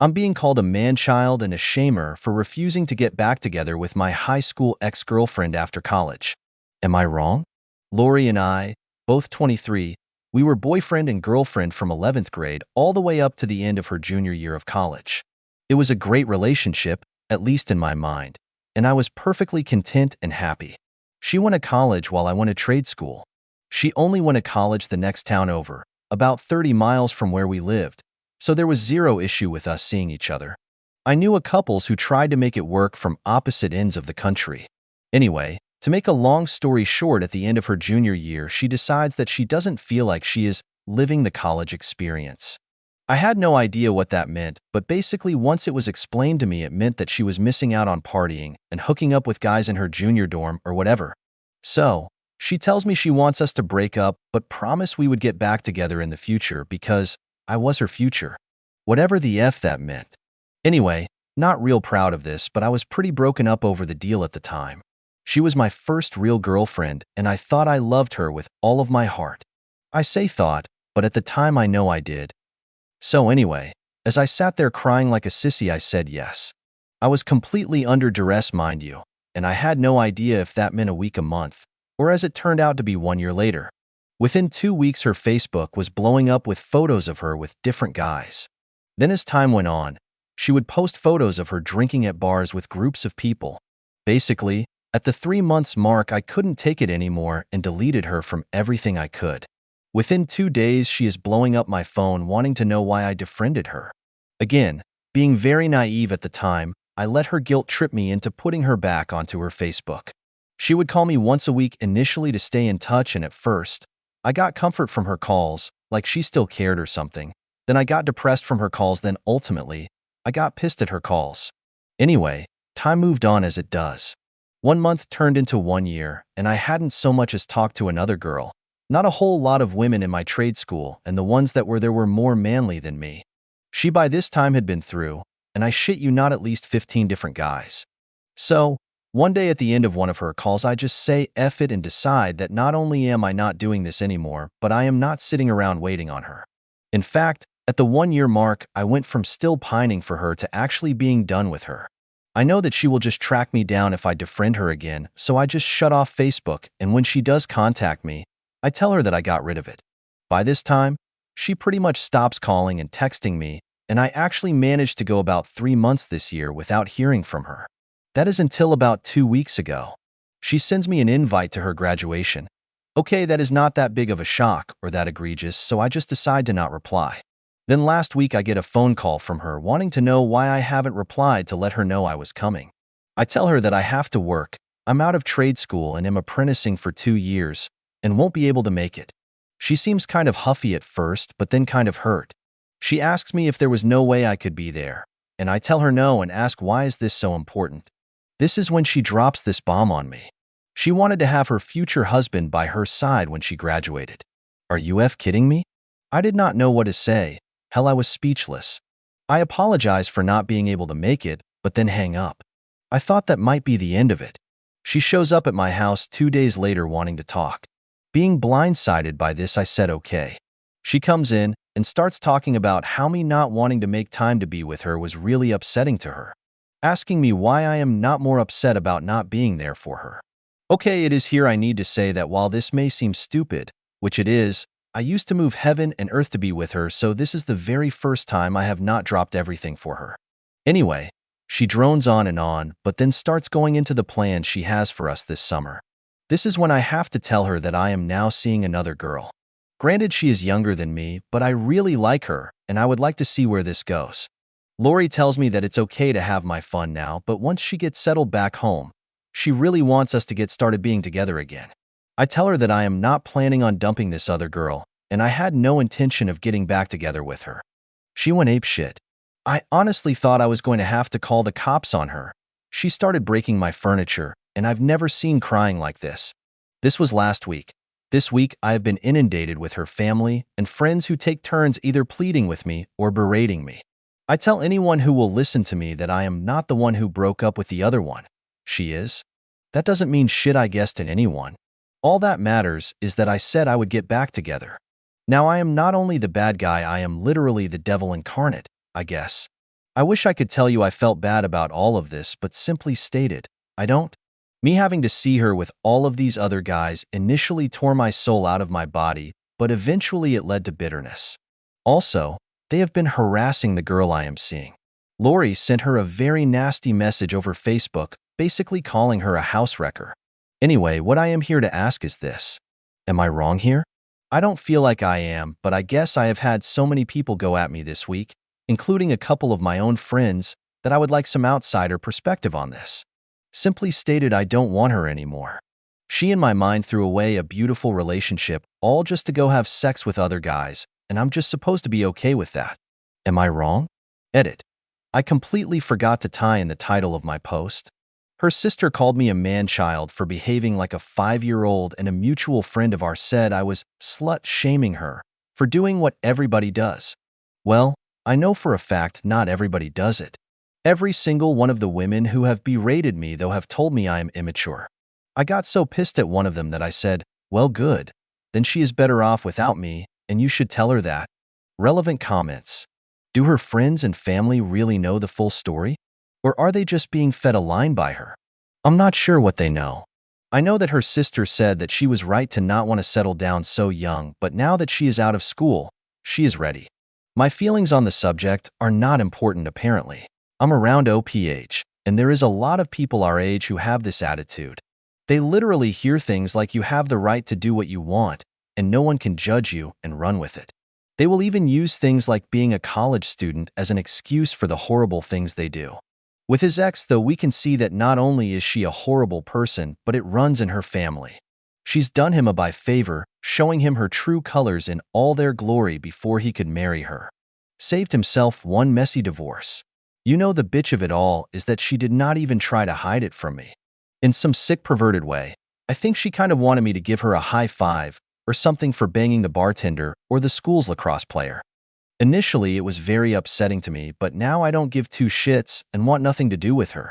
I'm being called a man-child and a shamer for refusing to get back together with my high school ex-girlfriend after college. Am I wrong? Lori and I, both 23, we were boyfriend and girlfriend from 11th grade all the way up to the end of her junior year of college. It was a great relationship, at least in my mind, and I was perfectly content and happy. She went to college while I went to trade school. She only went to college the next town over, about 30 miles from where we lived, so there was zero issue with us seeing each other. I knew a couples who tried to make it work from opposite ends of the country. Anyway, to make a long story short, at the end of her junior year, she decides that she doesn't feel like she is living the college experience. I had no idea what that meant, but basically once it was explained to me, it meant that she was missing out on partying and hooking up with guys in her junior dorm or whatever. So, she tells me she wants us to break up but promise we would get back together in the future because I was her future. Whatever the F that meant. Anyway, not real proud of this, but I was pretty broken up over the deal at the time. She was my first real girlfriend, and I thought I loved her with all of my heart. I say thought, but at the time I know I did. So anyway, as I sat there crying like a sissy, I said yes. I was completely under duress, mind you, and I had no idea if that meant a week, a month, or as it turned out to be 1 year later. Within 2 weeks, her Facebook was blowing up with photos of her with different guys. Then as time went on, she would post photos of her drinking at bars with groups of people. Basically, at the 3 months mark, I couldn't take it anymore and deleted her from everything I could. Within 2 days, she is blowing up my phone wanting to know why I defriended her. Again, being very naive at the time, I let her guilt trip me into putting her back onto her Facebook. She would call me once a week initially to stay in touch, and at first, I got comfort from her calls, like she still cared or something. Then I got depressed from her calls, then ultimately, I got pissed at her calls. Anyway, time moved on as it does. 1 month turned into 1 year, and I hadn't so much as talked to another girl. Not a whole lot of women in my trade school, and the ones that were there were more manly than me. She by this time had been through, and I shit you not, at least 15 different guys. So, one day at the end of one of her calls, I just say F it and decide that not only am I not doing this anymore, but I am not sitting around waiting on her. In fact, at the 1 year mark, I went from still pining for her to actually being done with her. I know that she will just track me down if I defriend her again, so I just shut off Facebook, and when she does contact me, I tell her that I got rid of it. By this time, she pretty much stops calling and texting me, and I actually managed to go about 3 months this year without hearing from her. That is until about 2 weeks ago. She sends me an invite to her graduation. Okay, that is not that big of a shock or that egregious, so I just decide to not reply. Then last week I get a phone call from her wanting to know why I haven't replied to let her know I was coming. I tell her that I have to work, I'm out of trade school and am apprenticing for 2 years, and won't be able to make it. She seems kind of huffy at first, but then kind of hurt. She asks me if there was no way I could be there, and I tell her no and ask why is this so important. This is when she drops this bomb on me. She wanted to have her future husband by her side when she graduated. Are you kidding me? I did not know what to say. Hell, I was speechless. I apologize for not being able to make it, but then hang up. I thought that might be the end of it. She shows up at my house 2 days later wanting to talk. Being blindsided by this, I said okay. She comes in and starts talking about how me not wanting to make time to be with her was really upsetting to her, asking me why I am not more upset about not being there for her. Okay, it is here I need to say that while this may seem stupid, which it is, I used to move heaven and earth to be with her, so this is the very first time I have not dropped everything for her. Anyway, she drones on, but then starts going into the plans she has for us this summer. This is when I have to tell her that I am now seeing another girl. Granted, she is younger than me, but I really like her, and I would like to see where this goes. Lori tells me that it's okay to have my fun now, but once she gets settled back home, she really wants us to get started being together again. I tell her that I am not planning on dumping this other girl, and I had no intention of getting back together with her. She went apeshit. I honestly thought I was going to have to call the cops on her. She started breaking my furniture, and I've never seen crying like this. This was last week. This week, I have been inundated with her family and friends who take turns either pleading with me or berating me. I tell anyone who will listen to me that I am not the one who broke up with the other one. She is. That doesn't mean shit, I guess, to anyone. All that matters is that I said I would get back together. Now I am not only the bad guy, I am literally the devil incarnate, I guess. I wish I could tell you I felt bad about all of this, but simply stated, I don't. Me having to see her with all of these other guys initially tore my soul out of my body, but eventually it led to bitterness. Also, they have been harassing the girl I am seeing. Lori sent her a very nasty message over Facebook, basically calling her a house wrecker. Anyway, what I am here to ask is this. Am I wrong here? I don't feel like I am, but I guess I have had so many people go at me this week, including a couple of my own friends, that I would like some outsider perspective on this. Simply stated, I don't want her anymore. She in my mind threw away a beautiful relationship, all just to go have sex with other guys, and I'm just supposed to be okay with that. Am I wrong? Edit. I completely forgot to tie in the title of my post. Her sister called me a man-child for behaving like a 5-year-old, and a mutual friend of ours said I was slut-shaming her for doing what everybody does. Well, I know for a fact not everybody does it. Every single one of the women who have berated me, though, have told me I am immature. I got so pissed at one of them that I said, well, good. Then she is better off without me, and you should tell her that. Relevant comments. Do her friends and family really know the full story? Or are they just being fed a line by her? I'm not sure what they know. I know that her sister said that she was right to not want to settle down so young, but now that she is out of school, she is ready. My feelings on the subject are not important apparently. I'm around OPH, and there is a lot of people our age who have this attitude. They literally hear things like you have the right to do what you want, and no one can judge you, and run with it. They will even use things like being a college student as an excuse for the horrible things they do. With his ex, though, we can see that not only is she a horrible person, but it runs in her family. She's done him a by favor, showing him her true colors in all their glory before he could marry her. Saved himself one messy divorce. You know, the bitch of it all is that she did not even try to hide it from me. In some sick, perverted way, I think she kind of wanted me to give her a high five or something for banging the bartender or the school's lacrosse player. Initially, it was very upsetting to me, but now I don't give two shits and want nothing to do with her.